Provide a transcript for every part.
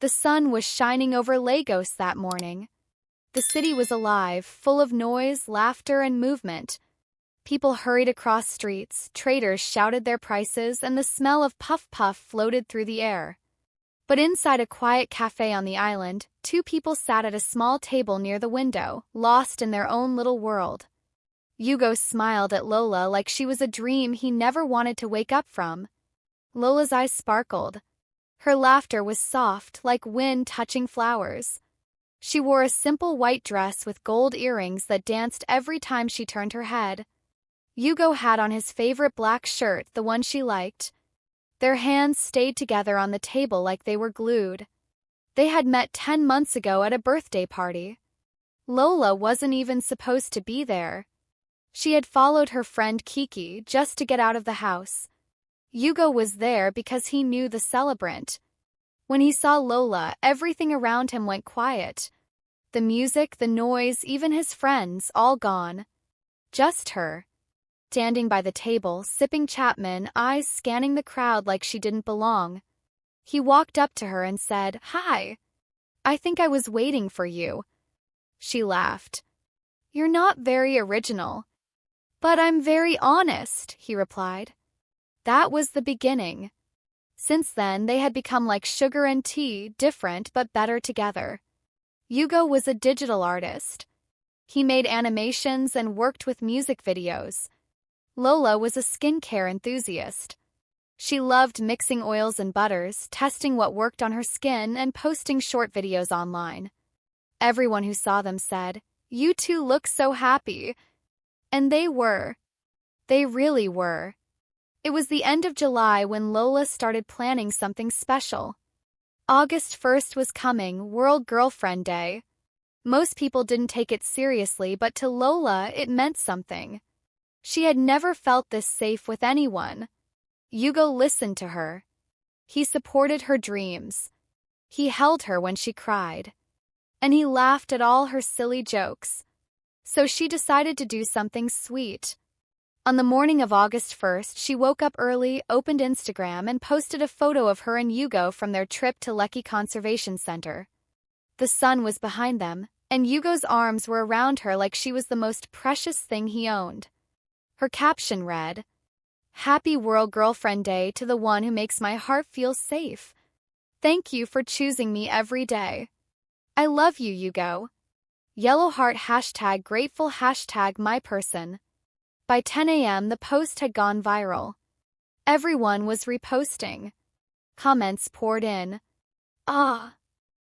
The sun was shining over Lagos that morning. The city was alive, full of noise, laughter, and movement. People hurried across streets, traders shouted their prices, and the smell of puff-puff floated through the air. But inside a quiet cafe on the island, two people sat at a small table near the window, lost in their own little world. Hugo smiled at Lola like she was a dream he never wanted to wake up from. Lola's eyes sparkled. Her laughter was soft, like wind touching flowers. She wore a simple white dress with gold earrings that danced every time she turned her head. Hugo had on his favorite black shirt, the one she liked. Their hands stayed together on the table like they were glued. They had met 10 months ago at a birthday party. Lola wasn't even supposed to be there. She had followed her friend Kiki just to get out of the house. Hugo was there because he knew the celebrant. When he saw Lola, everything around him went quiet. The music, the noise, even his friends, all gone. Just her. Standing by the table, sipping Chapman, eyes scanning the crowd like she didn't belong. He walked up to her and said, "Hi. I think I was waiting for you." She laughed. "You're not very original." "But I'm very honest," he replied. That was the beginning. Since then, they had become like sugar and tea, different but better together. Hugo was a digital artist. He made animations and worked with music videos. Lola was a skincare enthusiast. She loved mixing oils and butters, testing what worked on her skin, and posting short videos online. Everyone who saw them said, "You two look so happy." And they were. They really were. It was the end of July when Lola started planning something special. August 1st was coming, World Girlfriend Day. Most people didn't take it seriously, but to Lola, it meant something. She had never felt this safe with anyone. Hugo listened to her. He supported her dreams. He held her when she cried. And he laughed at all her silly jokes. So she decided to do something sweet. On the morning of August 1st, she woke up early, opened Instagram, and posted a photo of her and Hugo from their trip to Lekki Conservation Center. The sun was behind them, and Hugo's arms were around her like she was the most precious thing he owned. Her caption read, "Happy World Girlfriend Day to the one who makes my heart feel safe. Thank you for choosing me every day. I love you, Hugo. Yellow heart # grateful # my person." By 10 a.m., the post had gone viral. Everyone was reposting. Comments poured in. "Ah,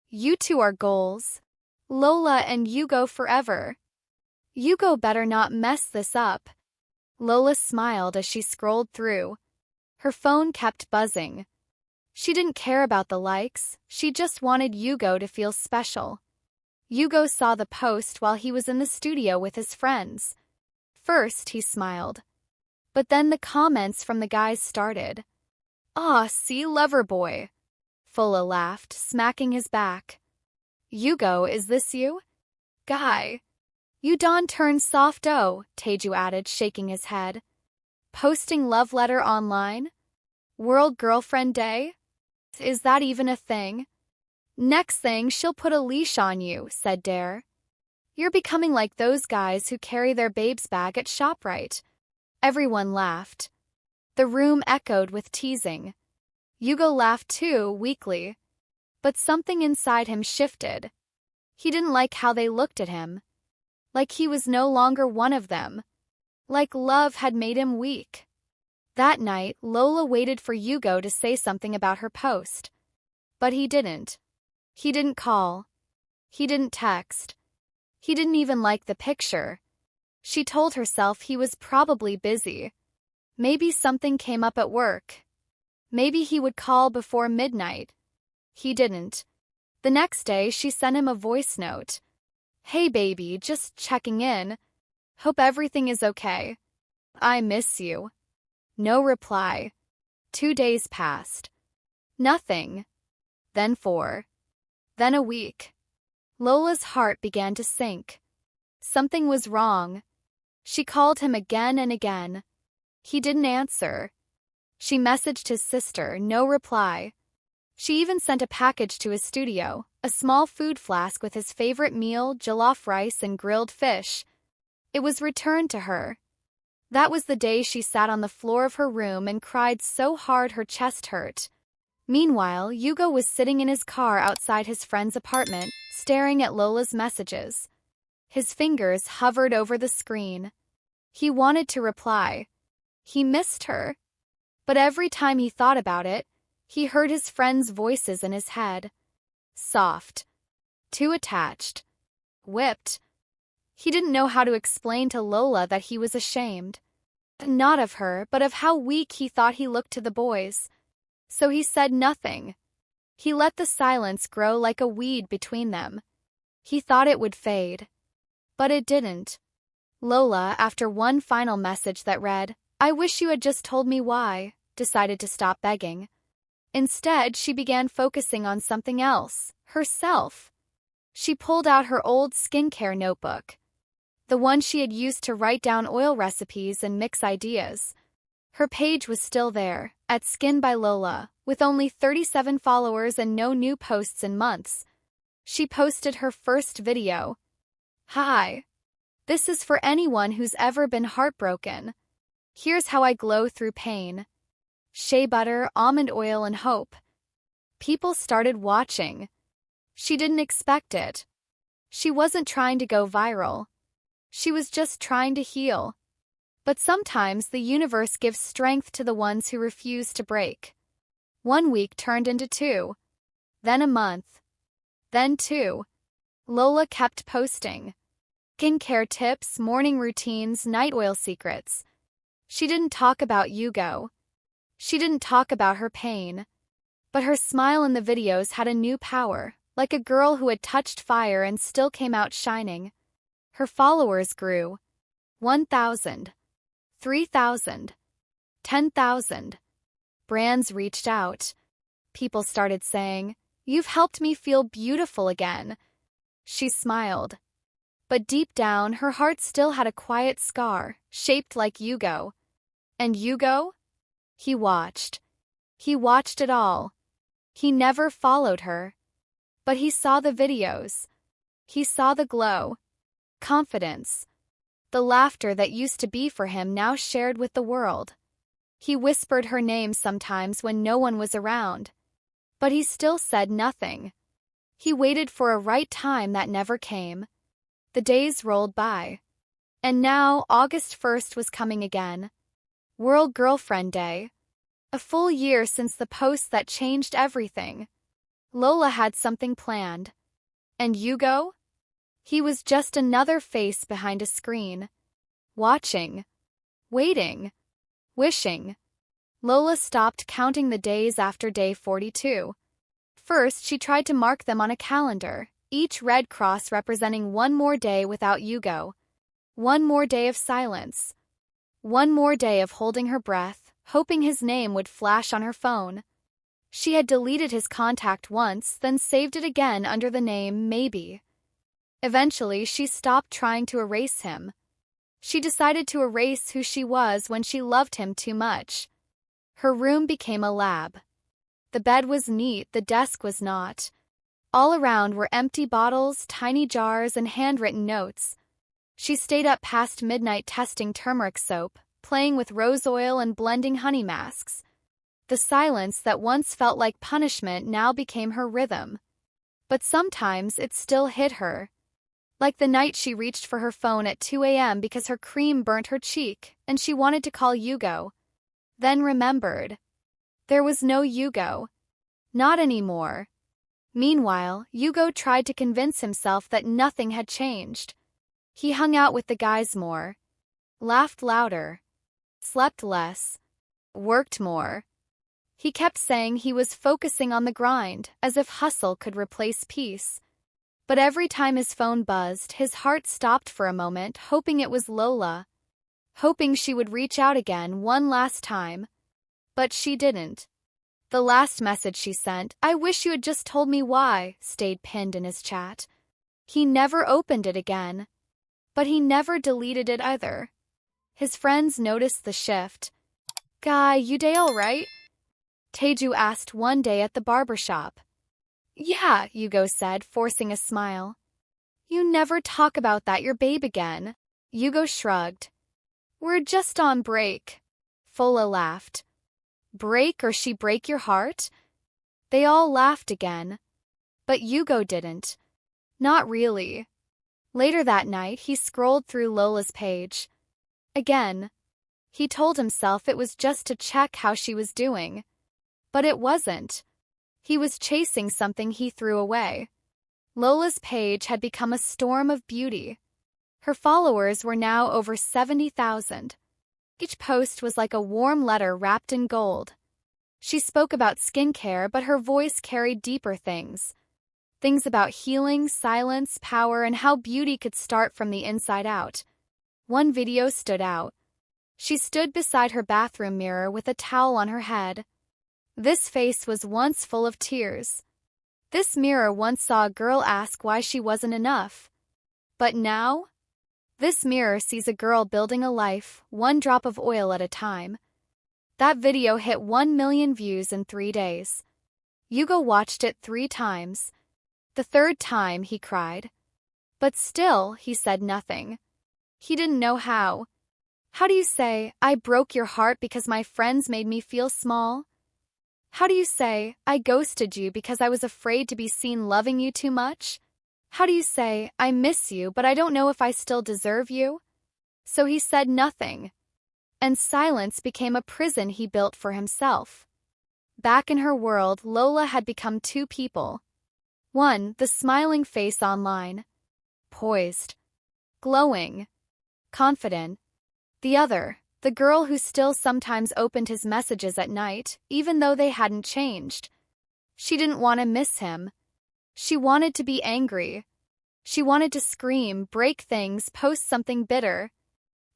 you two are goals. Lola and Hugo forever. Hugo better not mess this up." Lola smiled as she scrolled through. Her phone kept buzzing. She didn't care about the likes, she just wanted Hugo to feel special. Hugo saw the post while he was in the studio with his friends. First, he smiled. But then the comments from the guys started. "Aw, see, lover boy." Fola laughed, smacking his back. "Hugo, is this you?" "Guy. You done turned soft-o," Teju added, shaking his head. "Posting love letter online? World Girlfriend Day? Is that even a thing?" "Next thing, she'll put a leash on you," said Dare. "You're becoming like those guys who carry their babes bag at ShopRite." Everyone laughed. The room echoed with teasing. Hugo laughed too, weakly. But something inside him shifted. He didn't like how they looked at him. Like he was no longer one of them. Like love had made him weak. That night, Lola waited for Hugo to say something about her post. But he didn't. He didn't call. He didn't text. He didn't even like the picture. She told herself he was probably busy. Maybe something came up at work. Maybe he would call before midnight. He didn't. The next day, she sent him a voice note. "Hey baby, just checking in. Hope everything is okay. I miss you." No reply. 2 days passed. Nothing. Then 4. Then a week. Lola's heart began to sink. Something was wrong. She called him again and again. He didn't answer. She messaged his sister, no reply. She even sent a package to his studio, a small food flask with his favorite meal, jollof rice and grilled fish. It was returned to her. That was the day she sat on the floor of her room and cried so hard her chest hurt. Meanwhile, Hugo was sitting in his car outside his friend's apartment, staring at Lola's messages. His fingers hovered over the screen. He wanted to reply. He missed her. But every time he thought about it, he heard his friends' voices in his head. Soft. Too attached. Whipped. He didn't know how to explain to Lola that he was ashamed. Not of her, but of how weak he thought he looked to the boys. So he said nothing. He let the silence grow like a weed between them. He thought it would fade. But it didn't. Lola, after one final message that read, "I wish you had just told me why," decided to stop begging. Instead, she began focusing on something else, herself. She pulled out her old skincare notebook, the one she had used to write down oil recipes and mix ideas. Her page was still there, at Skin by Lola, with only 37 followers and no new posts in months. She posted her first video. "Hi. This is for anyone who's ever been heartbroken. Here's how I glow through pain. Shea butter, almond oil, and hope." People started watching. She didn't expect it. She wasn't trying to go viral. She was just trying to heal. But sometimes the universe gives strength to the ones who refuse to break. 1 week turned into 2. Then a month. Then 2. Lola kept posting. Skincare tips, morning routines, night oil secrets. She didn't talk about Hugo. She didn't talk about her pain. But her smile in the videos had a new power, like a girl who had touched fire and still came out shining. Her followers grew. 1,000. 3,000. 10,000. Brands reached out. People started saying, "You've helped me feel beautiful again." She smiled. But deep down, her heart still had a quiet scar, shaped like Hugo. And Hugo? He watched. He watched it all. He never followed her. But he saw the videos. He saw the glow. Confidence. The laughter that used to be for him now shared with the world. He whispered her name sometimes when no one was around. But he still said nothing. He waited for a right time that never came. The days rolled by. And now August 1st was coming again. World Girlfriend Day. A full year since the post that changed everything. Lola had something planned. And Hugo? He was just another face behind a screen. Watching. Waiting. Wishing. Lola stopped counting the days after day 42. First, she tried to mark them on a calendar, each red cross representing one more day without Hugo. One more day of silence. One more day of holding her breath, hoping his name would flash on her phone. She had deleted his contact once, then saved it again under the name Maybe. Eventually, she stopped trying to erase him. She decided to erase who she was when she loved him too much. Her room became a lab. The bed was neat, the desk was not. All around were empty bottles, tiny jars, and handwritten notes. She stayed up past midnight testing turmeric soap, playing with rose oil and blending honey masks. The silence that once felt like punishment now became her rhythm. But sometimes it still hit her. Like the night she reached for her phone at 2 a.m. because her cream burnt her cheek and she wanted to call Hugo. Then remembered. There was no Hugo. Not anymore. Meanwhile, Hugo tried to convince himself that nothing had changed. He hung out with the guys more. Laughed louder. Slept less. Worked more. He kept saying he was focusing on the grind, as if hustle could replace peace. But every time his phone buzzed, his heart stopped for a moment, hoping it was Lola. Hoping she would reach out again one last time. But she didn't. The last message she sent, "I wish you had just told me why," stayed pinned in his chat. He never opened it again. But he never deleted it either. His friends noticed the shift. "Guy, you day all right?" Teju asked one day at the barber shop. Yeah, Yugo said, forcing a smile. You never talk about that, your babe again. Yugo shrugged. We're just on break. Fola laughed. Break or she break your heart? They all laughed again. But Yugo didn't. Not really. Later that night, he scrolled through Lola's page. Again. He told himself it was just to check how she was doing. But it wasn't. He was chasing something he threw away. Lola's page had become a storm of beauty. Her followers were now over 70,000. Each post was like a warm letter wrapped in gold. She spoke about skincare, but her voice carried deeper things. Things about healing, silence, power, and how beauty could start from the inside out. One video stood out. She stood beside her bathroom mirror with a towel on her head. This face was once full of tears. This mirror once saw a girl ask why she wasn't enough. But now? This mirror sees a girl building a life, one drop of oil at a time. That video hit 1 million views in 3 days. Yugo watched it 3 times. The third time, he cried. But still, he said nothing. He didn't know how. How do you say, I broke your heart because my friends made me feel small? How do you say, I ghosted you because I was afraid to be seen loving you too much? How do you say, I miss you, but I don't know if I still deserve you? So he said nothing. And silence became a prison he built for himself. Back in her world, Lola had become 2 people. One, the smiling face online. Poised. Glowing. Confident. The other, the girl who still sometimes opened his messages at night, even though they hadn't changed. She didn't want to miss him. She wanted to be angry. She wanted to scream, break things, post something bitter.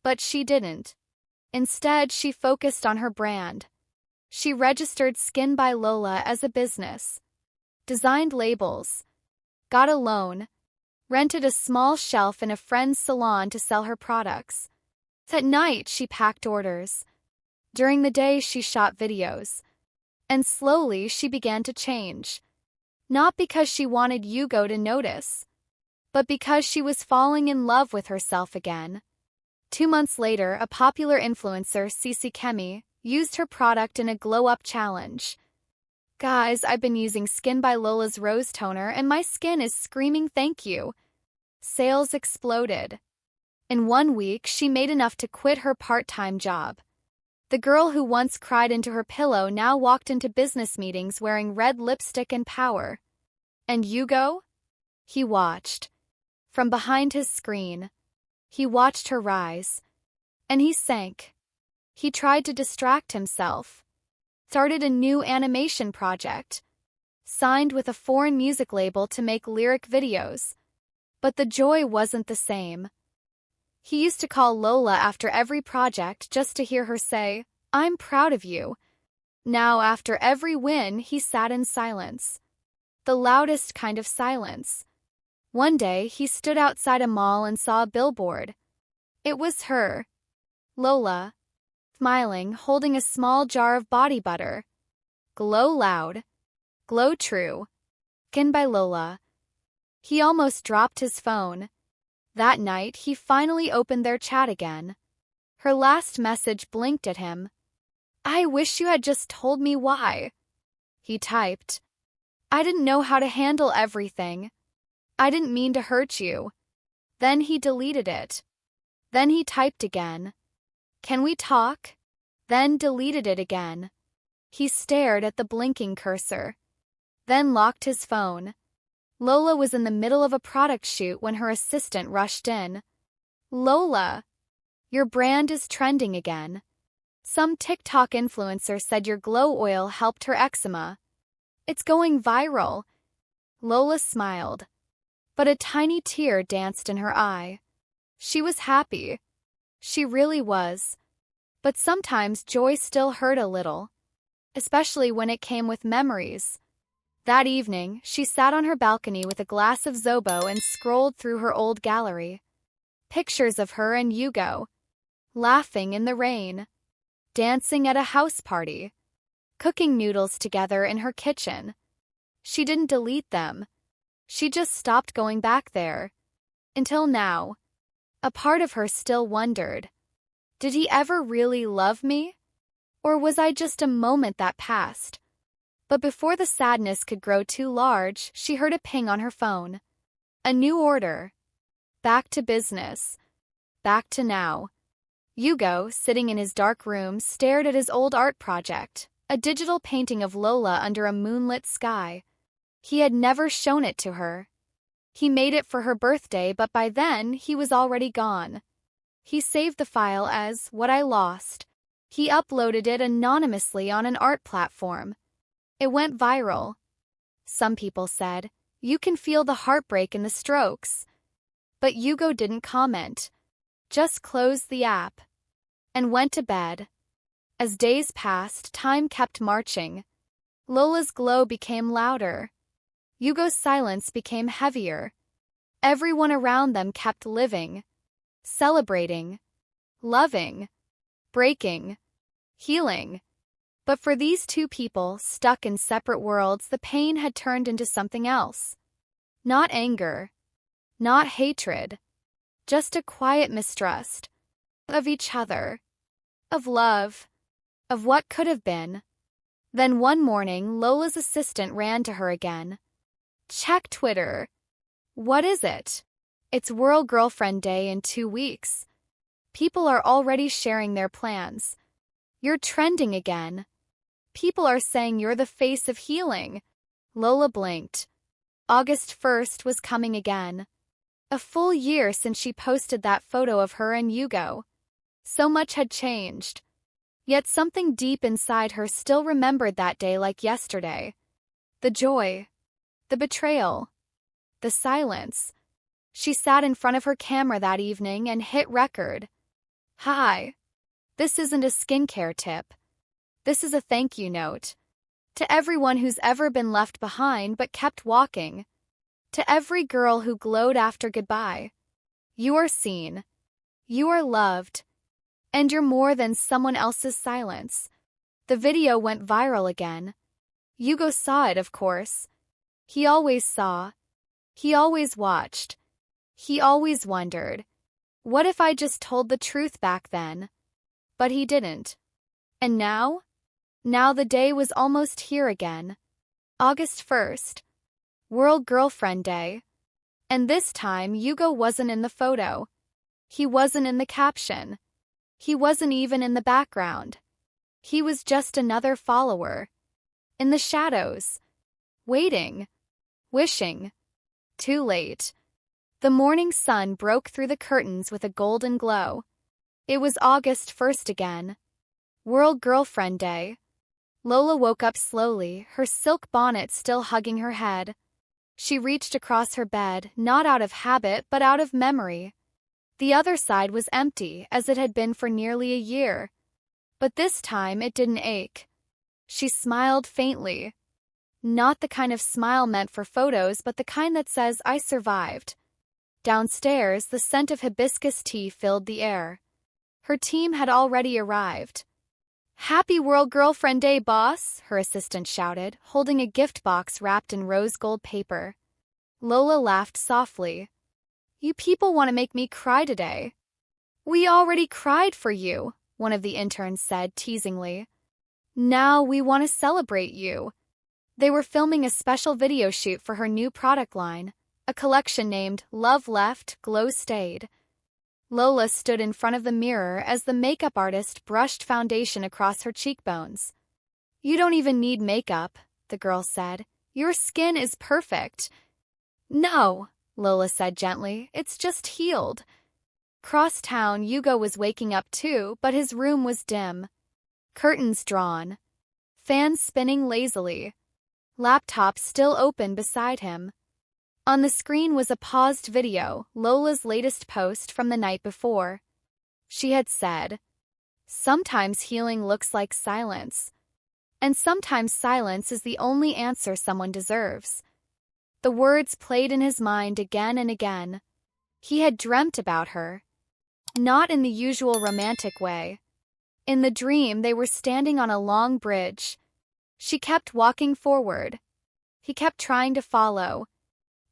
But she didn't. Instead, she focused on her brand. She registered Skin by Lola as a business. Designed labels. Got a loan. Rented a small shelf in a friend's salon to sell her products. At night, she packed orders. During the day, she shot videos. And slowly, she began to change. Not because she wanted Yugo to notice, but because she was falling in love with herself again. 2 months later, a popular influencer, Cici Kemi, used her product in a glow-up challenge. Guys, I've been using Skin by Lola's Rose Toner and my skin is screaming thank you. Sales exploded. In 1 week, she made enough to quit her part-time job. The girl who once cried into her pillow now walked into business meetings wearing red lipstick and power. And Yugo? He watched. From behind his screen. He watched her rise. And he sank. He tried to distract himself. Started a new animation project. Signed with a foreign music label to make lyric videos. But the joy wasn't the same. He used to call Lola after every project just to hear her say, I'm proud of you. Now, after every win, he sat in silence. The loudest kind of silence. One day, he stood outside a mall and saw a billboard. It was her. Lola. Smiling, holding a small jar of body butter. Glow loud. Glow true. Skin by Lola. He almost dropped his phone. That night, he finally opened their chat again. Her last message blinked at him. I wish you had just told me why. He typed. I didn't know how to handle everything. I didn't mean to hurt you. Then he deleted it. Then he typed again. Can we talk? Then deleted it again. He stared at the blinking cursor. Then locked his phone. Lola was in the middle of a product shoot when her assistant rushed in. Lola, your brand is trending again. Some TikTok influencer said your glow oil helped her eczema. It's going viral. Lola smiled. But a tiny tear danced in her eye. She was happy. She really was. But sometimes joy still hurt a little. Especially when it came with memories. That evening, she sat on her balcony with a glass of Zobo and scrolled through her old gallery. Pictures of her and Yugo. Laughing in the rain. Dancing at a house party. cooking noodles together in her kitchen. She didn't delete them. She just stopped going back there. Until now. A part of her still wondered, did he ever really love me? Or was I just a moment that passed? But before the sadness could grow too large, she heard a ping on her phone. A new order. Back to business. Back to now. Hugo, sitting in his dark room, stared at his old art project, a digital painting of Lola under a moonlit sky. He had never shown it to her. He made it for her birthday, but by then he was already gone. He saved the file as What I Lost. He uploaded it anonymously on an art platform. It went viral. Some people said, "You can feel the heartbreak in the strokes." But Hugo didn't comment. Just closed the app. And went to bed. As days passed, time kept marching. Lola's glow became louder. Hugo's silence became heavier. Everyone around them kept living, celebrating, loving, breaking, healing. But for these two people, stuck in separate worlds, the pain had turned into something else. Not anger, not hatred, just a quiet mistrust of each other, of love, of what could have been. Then one morning, Lola's assistant ran to her again. "Check Twitter." "What is it?" "It's World Girlfriend Day in 2 weeks. People are already sharing their plans. You're trending again. People are saying you're the face of healing." Lola blinked. August 1st was coming again. A full year since she posted that photo of her and Hugo. So much had changed. Yet something deep inside her still remembered that day like yesterday. The joy. The betrayal. The silence. She sat in front of her camera that evening and hit record. "Hi. This isn't a skincare tip. This is a thank you note. To everyone who's ever been left behind but kept walking. To every girl who glowed after goodbye. You are seen. You are loved. And you're more than someone else's silence." The video went viral again. Hugo saw it, of course. He always saw. He always watched. He always wondered, what if I just told the truth back then? But he didn't. And now? Now the day was almost here again. August 1st. World Girlfriend Day. And this time, Hugo wasn't in the photo. He wasn't in the caption. He wasn't even in the background. He was just another follower. In the shadows. Waiting. Wishing. Too late. The morning sun broke through the curtains with a golden glow. It was August 1st again. World Girlfriend Day. Lola woke up slowly, her silk bonnet still hugging her head. She reached across her bed, not out of habit but out of memory. The other side was empty, as it had been for nearly a year. But this time it didn't ache. She smiled faintly. Not the kind of smile meant for photos, but the kind that says, "I survived." Downstairs, the scent of hibiscus tea filled the air. Her team had already arrived. "Happy World Girlfriend Day, boss," her assistant shouted, holding a gift box wrapped in rose gold paper. Lola laughed softly. "You people want to make me cry today." "We already cried for you," one of the interns said teasingly. "Now we want to celebrate you." They were filming a special video shoot for her new product line, a collection named Love Left, Glow Stayed. Lola stood in front of the mirror as the makeup artist brushed foundation across her cheekbones. "You don't even need makeup," the girl said. "Your skin is perfect." "No," Lola said gently, "it's just healed." Cross town, Hugo was waking up too, but his room was dim. Curtains drawn. Fans spinning lazily. Laptop still open beside him. On the screen was a paused video, Lola's latest post from the night before. She had said, "Sometimes healing looks like silence. And sometimes silence is the only answer someone deserves." The words played in his mind again and again. He had dreamt about her. Not in the usual romantic way. In the dream, they were standing on a long bridge. She kept walking forward. He kept trying to follow.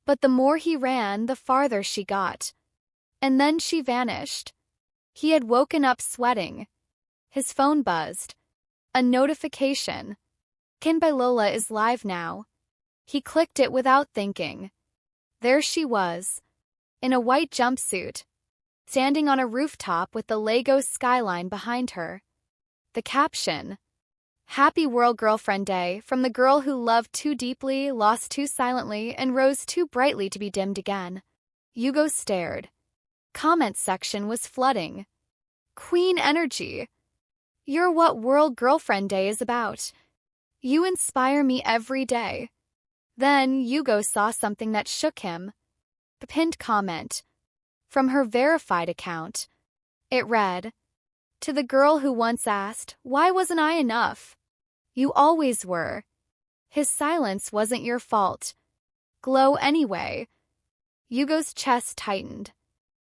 But the more he ran, the farther she got. And then she vanished. He had woken up sweating. His phone buzzed. A notification. Kin by Lola is live now. He clicked it without thinking. There she was, in a white jumpsuit, standing on a rooftop with the Lagos skyline behind her. The caption, "Happy World Girlfriend Day from the girl who loved too deeply, lost too silently, and rose too brightly to be dimmed again." Hugo stared. Comment section was flooding. Queen energy. You're what World Girlfriend Day is about. You inspire me every day. Then Hugo saw something that shook him. The pinned comment. From her verified account. It read, "To the girl who once asked, why wasn't I enough? You always were. His silence wasn't your fault. Glow anyway." Hugo's chest tightened.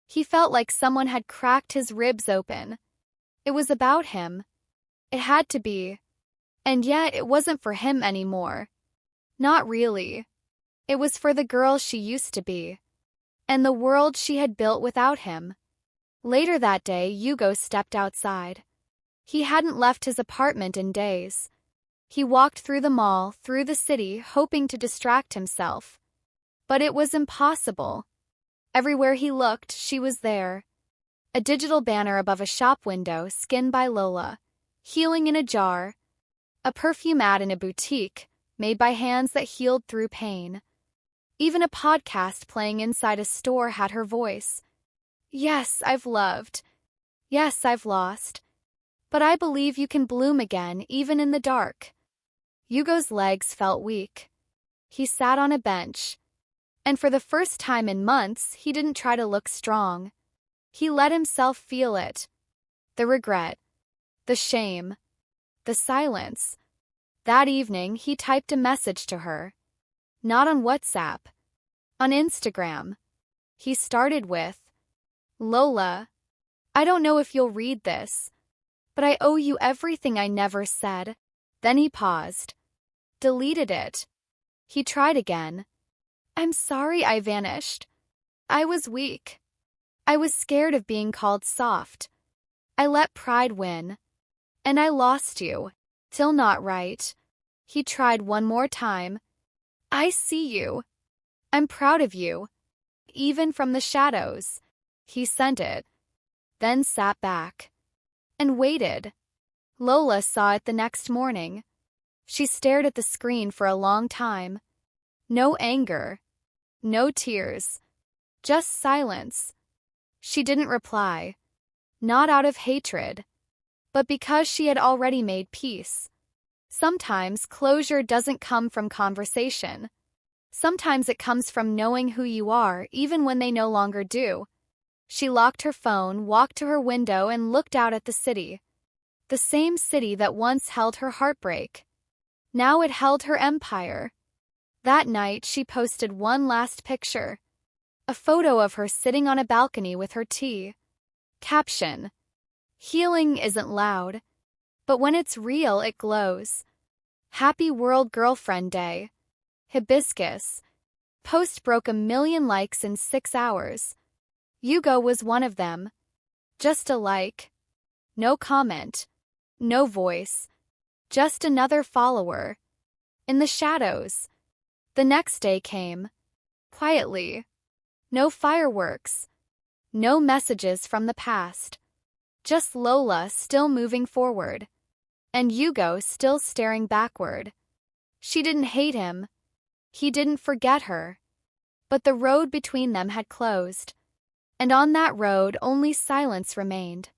He felt like someone had cracked his ribs open. It was about him. It had to be. And yet it wasn't for him anymore. Not really. It was for the girl she used to be. And the world she had built without him. Later that day, Hugo stepped outside. He hadn't left his apartment in days. He walked through the mall, through the city, hoping to distract himself. But it was impossible. Everywhere he looked, she was there. A digital banner above a shop window, Skin by Lola. Healing in a jar. A perfume ad in a boutique, made by hands that healed through pain. Even a podcast playing inside a store had her voice. Yes, I've loved. Yes, I've lost. But I believe you can bloom again, even in the dark. Hugo's legs felt weak. He sat on a bench. And for the first time in months, he didn't try to look strong. He let himself feel it. The regret. The shame. The silence. That evening, he typed a message to her. Not on WhatsApp. On Instagram. He started with, "Lola, I don't know if you'll read this, but I owe you everything I never said." Then he paused. Deleted it. He tried again. "I'm sorry I vanished. I was weak. I was scared of being called soft. I let pride win. And I lost you. Till not right." He tried one more time. "I see you. I'm proud of you. Even from the shadows." He sent it. Then sat back. And waited. Lola saw it the next morning. She stared at the screen for a long time. No anger. No tears. Just silence. She didn't reply. Not out of hatred. But because she had already made peace. Sometimes closure doesn't come from conversation. Sometimes it comes from knowing who you are, even when they no longer do. She locked her phone, walked to her window, and looked out at the city. The same city that once held her heartbreak. Now it held her empire. That night, she posted one last picture. A photo of her sitting on a balcony with her tea. Caption: "Healing isn't loud, but when it's real, it glows. Happy World Girlfriend Day. Hibiscus." Post broke 1 million likes in 6 hours. Hugo was one of them. Just a like. No comment. No voice. Just another follower. In the shadows. The next day came. Quietly. No fireworks. No messages from the past. Just Lola still moving forward. And Hugo still staring backward. She didn't hate him. He didn't forget her. But the road between them had closed. And on that road, only silence remained.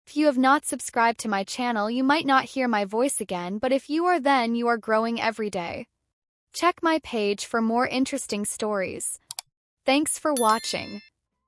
If you have not subscribed to my channel, you might not hear my voice again, but if you are, then you are growing every day. Check my page for more interesting stories. Thanks for watching.